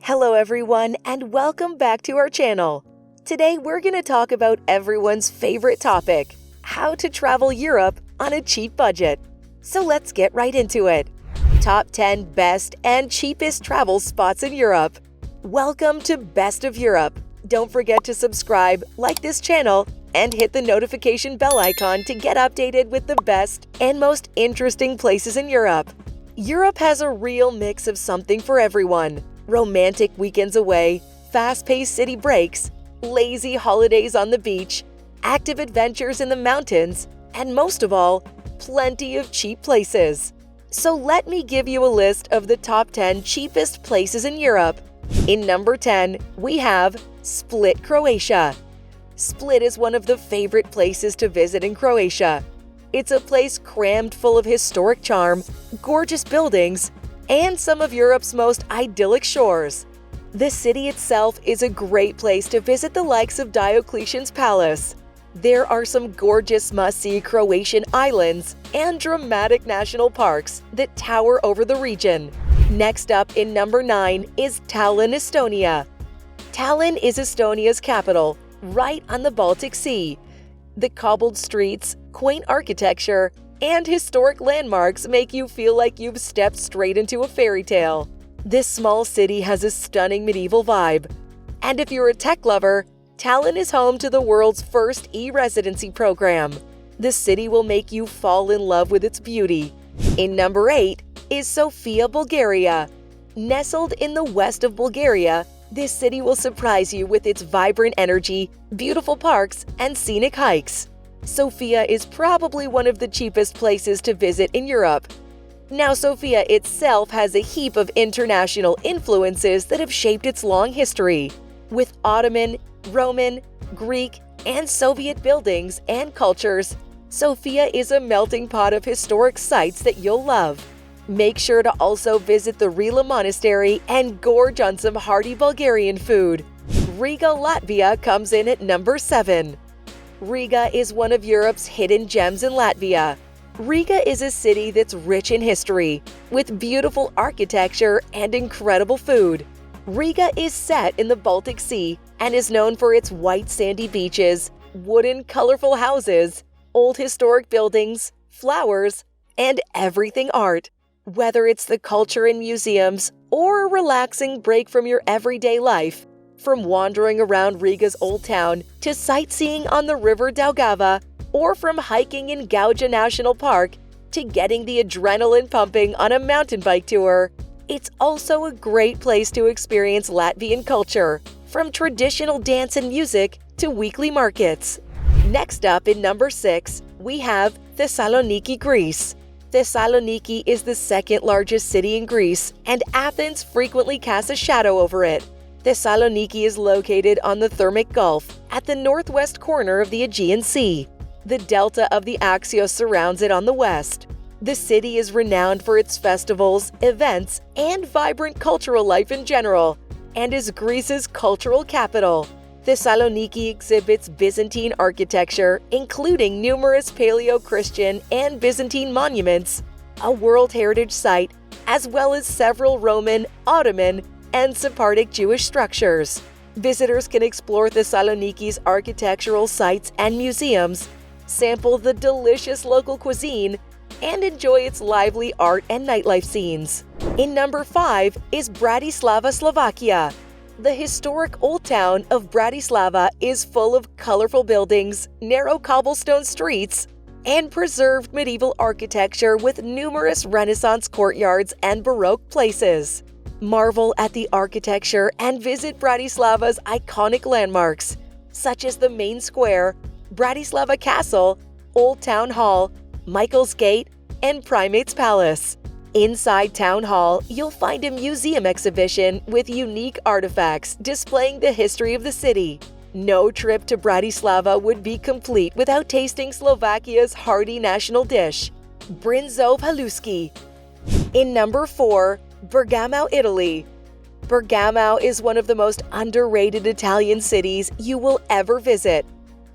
Hello everyone and welcome back to our channel. Today we're going to talk about everyone's favorite topic, how to travel Europe on a cheap budget. So let's get right into it. Top 10 best and cheapest travel spots in Europe. Welcome to Best of Europe. Don't forget to subscribe, like this channel, and hit the notification bell icon to get updated with the best and most interesting places in Europe. Europe has a real mix of something for everyone. Romantic weekends away, fast-paced city breaks, lazy holidays on the beach, active adventures in the mountains, and most of all, plenty of cheap places. So let me give you a list of the top 10 cheapest places in Europe. In number 10, we have Split, Croatia. Split is one of the favorite places to visit in Croatia. It's a place crammed full of historic charm, gorgeous buildings, and some of Europe's most idyllic shores. The city itself is a great place to visit the likes of Diocletian's Palace. There are some gorgeous must-see Croatian islands and dramatic national parks that tower over the region. Next up in number 9 is Tallinn, Estonia. Tallinn is Estonia's capital, right on the Baltic Sea. The cobbled streets, quaint architecture, and historic landmarks make you feel like you've stepped straight into a fairy tale. This small city has a stunning medieval vibe. And if you're a tech lover, Tallinn is home to the world's first e-residency program. The city will make you fall in love with its beauty. In number 8 is Sofia, Bulgaria. Nestled in the west of Bulgaria, this city will surprise you with its vibrant energy, beautiful parks, and scenic hikes. Sofia is probably one of the cheapest places to visit in Europe. Now, Sofia itself has a heap of international influences that have shaped its long history. With Ottoman, Roman, Greek, and Soviet buildings and cultures, Sofia is a melting pot of historic sites that you'll love. Make sure to also visit the Rila Monastery and gorge on some hearty Bulgarian food. Riga, Latvia comes in at number 7. Riga is one of Europe's hidden gems in Latvia. Riga is a city that's rich in history, with beautiful architecture and incredible food. Riga is set in the Baltic Sea and is known for its white sandy beaches, wooden colorful houses, old historic buildings, flowers, and everything art. Whether it's the culture in museums or a relaxing break from your everyday life, from wandering around Riga's old town to sightseeing on the river Daugava, or from hiking in Gauja National Park to getting the adrenaline pumping on a mountain bike tour, it's also a great place to experience Latvian culture, from traditional dance and music to weekly markets. Next up in number 6, we have Thessaloniki, Greece. Thessaloniki is the second largest city in Greece, and Athens frequently casts a shadow over it. Thessaloniki is located on the Thermic Gulf, at the northwest corner of the Aegean Sea. The delta of the Axios surrounds it on the west. The city is renowned for its festivals, events, and vibrant cultural life in general, and is Greece's cultural capital. Thessaloniki exhibits Byzantine architecture, including numerous Paleo-Christian and Byzantine monuments, a World Heritage Site, as well as several Roman, Ottoman, and Sephardic Jewish structures. Visitors can explore Thessaloniki's architectural sites and museums, sample the delicious local cuisine, and enjoy its lively art and nightlife scenes. In number 5 is Bratislava, Slovakia. The historic old town of Bratislava is full of colorful buildings, narrow cobblestone streets, and preserved medieval architecture with numerous Renaissance courtyards and Baroque places. Marvel at the architecture and visit Bratislava's iconic landmarks, such as the main square, Bratislava Castle, Old Town Hall, Michael's Gate, and Primate's Palace. Inside Town Hall, you'll find a museum exhibition with unique artifacts displaying the history of the city. No trip to Bratislava would be complete without tasting Slovakia's hearty national dish, brinzov haluski. In number 4, Bergamo, Italy. Bergamo is one of the most underrated Italian cities you will ever visit.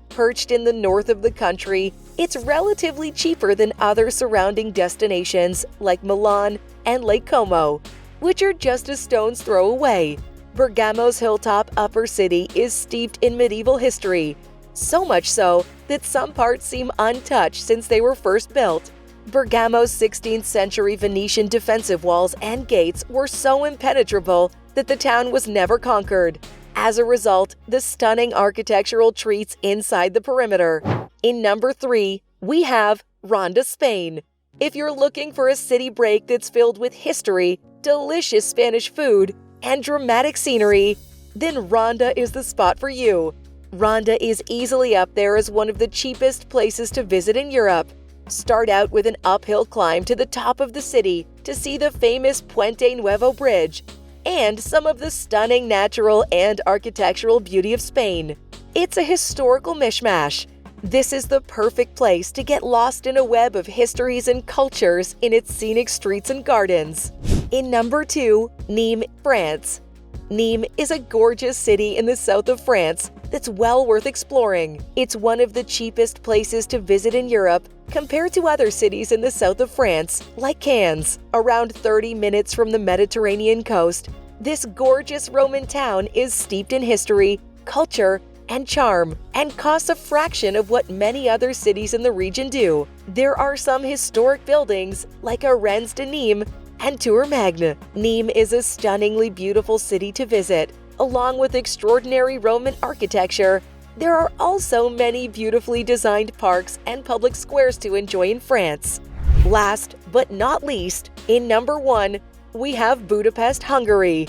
Perched in the north of the country, it's relatively cheaper than other surrounding destinations like Milan and Lake Como, which are just a stone's throw away. Bergamo's hilltop upper city is steeped in medieval history, so much so that some parts seem untouched since they were first built. Bergamo's 16th century Venetian defensive walls and gates were so impenetrable that the town was never conquered. As a result, the stunning architectural treats inside the perimeter. In number 3, we have Ronda, Spain. If you're looking for a city break that's filled with history, delicious Spanish food, and dramatic scenery, then Ronda is the spot for you. Ronda is easily up there as one of the cheapest places to visit in Europe. Start out with an uphill climb to the top of the city to see the famous Puente Nuevo Bridge and some of the stunning natural and architectural beauty of Spain. It's a historical mishmash. This is the perfect place to get lost in a web of histories and cultures in its scenic streets and gardens. In number 2, Nîmes, France. Nîmes is a gorgeous city in the south of France that's well worth exploring. It's one of the cheapest places to visit in Europe compared to other cities in the south of France, like Cannes. Around 30 minutes from the Mediterranean coast, this gorgeous Roman town is steeped in history, culture, and charm, and costs a fraction of what many other cities in the region do. There are some historic buildings, like a Rennes de Nîmes and Tour Magne. Nîmes is a stunningly beautiful city to visit. Along with extraordinary Roman architecture, there are also many beautifully designed parks and public squares to enjoy in France. Last but not least, in number 1, we have Budapest, Hungary.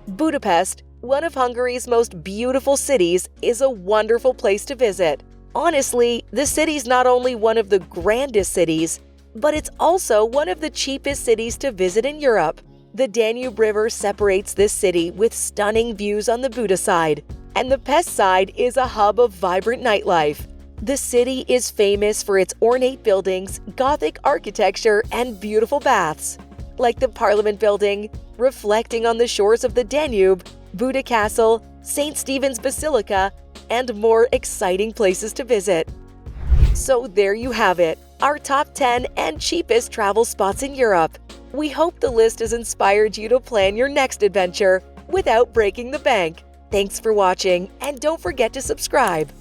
Budapest, one of Hungary's most beautiful cities, is a wonderful place to visit. Honestly, the city's not only one of the grandest cities, but it's also one of the cheapest cities to visit in Europe. The Danube River separates this city with stunning views on the Buda side, and the Pest side is a hub of vibrant nightlife. The city is famous for its ornate buildings, Gothic architecture, and beautiful baths, like the Parliament Building, reflecting on the shores of the Danube, Buda Castle, St. Stephen's Basilica, and more exciting places to visit. So there you have it, our top 10 and cheapest travel spots in Europe. We hope the list has inspired you to plan your next adventure without breaking the bank. Thanks for watching, and don't forget to subscribe.